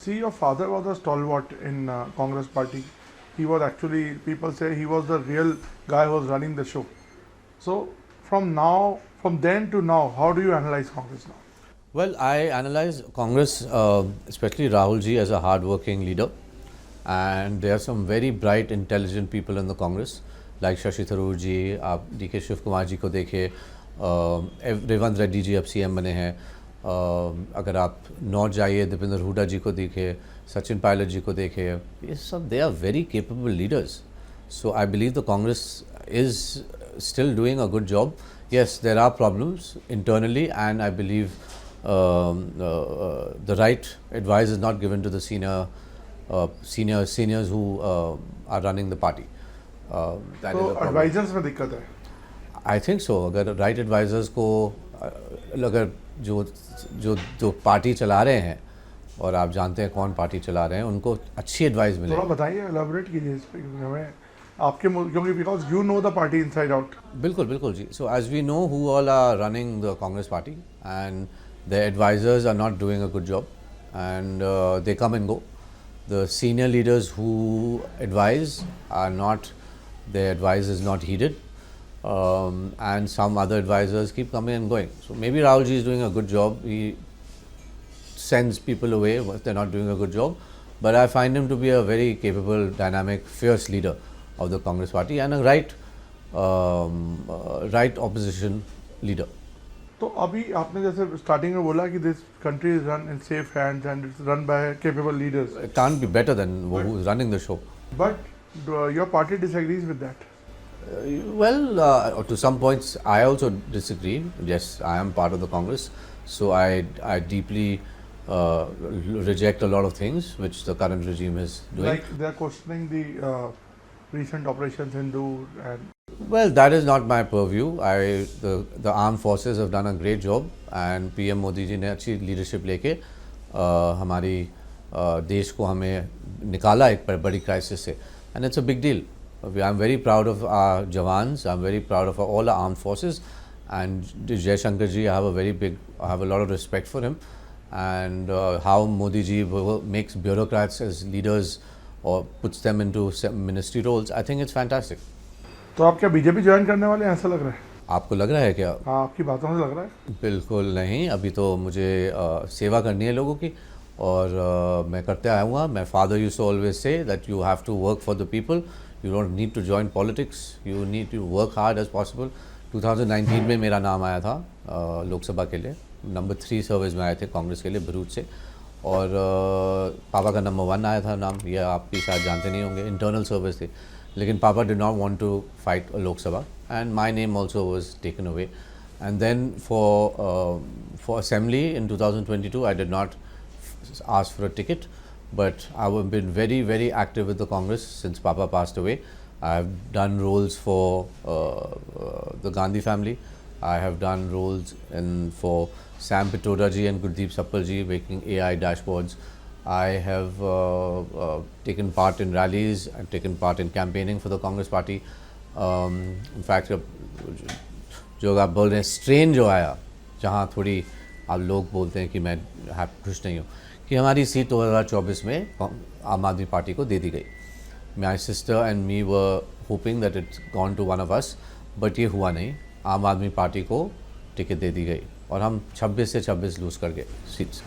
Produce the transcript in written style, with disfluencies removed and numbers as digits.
see, your father was a stalwart in Congress party. He was actually, people say he was the real guy who was running the show. So from then to now, how do you analyze Congress now? Well, I analyze Congress, especially Rahul ji, as a hard-working leader, and there are some very bright, intelligent people in the Congress, like Shashi Tharoor ji, आप DK Shiv Kumar ji को देखिए, रेवंत रेड्डी जी अब CM बने हैं, अगर आप north जाइए दीपेंद्र हुडा जी को देखिए, सचिन पायलट जी को देखिए, ये सब they are very capable leaders. So I believe the Congress is still doing a good job. Yes, there are problems internally, and I believe the right advice is not given to the seniors who are running the party. That is So a problem. advisors में दिक्कत है. I think so. अगर right advisors को अगर जो party चला रहे हैं और आप जानते हैं कौन पार्टी चला रहे हैं, उनको अच्छी एडवाइस मिले. थोड़ा बताइए, elaborate कीजिए इस पे, क्योंकि हमें आपके क्योंकि because you know the party inside out. बिल्कुल बिल्कुल जी. So as we know who all are running the Congress party, and their advisors are not doing a good job, and they come and go. The senior leaders who advise are not, their advice is not heeded, and some other advisors keep coming and going. So maybe Rahul ji is doing a good job. He sends people away if they're not doing a good job, but I find him to be a very capable, dynamic, fierce leader of the Congress party, and a right opposition leader. तो अभी आपने जैसे starting में बोला कि this country is run in safe hands and it's run by capable leaders. It can't be better than who is running the show. But your party disagrees with that. Well, to some points, I also disagree. Yes, I am part of the Congress, so I deeply reject a lot of things which the current regime is doing. Like they are questioning the recent Operation Sindoor and. Well, that is not my purview. The armed forces have done a great job, and PM Modi ji ने अच्छी leadership लेके हमारी देश को हमें निकाला एक बड़ी crisis से, and it's a big deal. I'm very proud of our jawans. I'm very proud of all our armed forces, and Jai Shankar ji, I have a lot of respect for him, and how Modi ji makes bureaucrats as leaders or puts them into ministry roles. I think it's fantastic. तो आप क्या BJP join करने वाले हैं, ऐसा लग रहा है? आपको लग रहा है क्या? हाँ, आपकी बातों से लग रहा है. बिल्कुल नहीं, अभी तो मुझे सेवा करनी है लोगों की, और मैं करते आऊँगा. My father used to always say that you have to work for the people. You don't need to join politics. You need to work hard as possible. 2019 में मेरा नाम आया था लोकसभा के लिए, नंबर 3 सर्विस में आए थे कांग्रेस के लिए भरूच से, और पापा का नंबर 1 आया था नाम. ये आपकी शायद जानते नहीं होंगे, इंटरनल सर्विस थी, लेकिन पापा did not want to fight a Lok Sabha, and my name also was taken away. And then for assembly in 2022, I did not ask for a ticket, but I have been very, very active with the Congress since Papa passed away. I have done roles for the Gandhi family. I have done roles for Sam Pitroda ji and Gurdeep Sappal ji making AI dashboards. I have taken part in rallies. I've taken part in campaigning for the Congress party. In fact, जो आप बोल रहे हैं strain जो आया, जहाँ थोड़ी आप लोग बोलते हैं कि मैं खुश नहीं हूँ कि हमारी सीट 2024 में आम आदमी पार्टी को दे दी गई. My sister and me were hoping that it's gone to one of us, but ये हुआ नहीं. आम आदमी पार्टी को टिकट दे दी गई और हम 26 से 26 लूज़ कर गए सीट्स.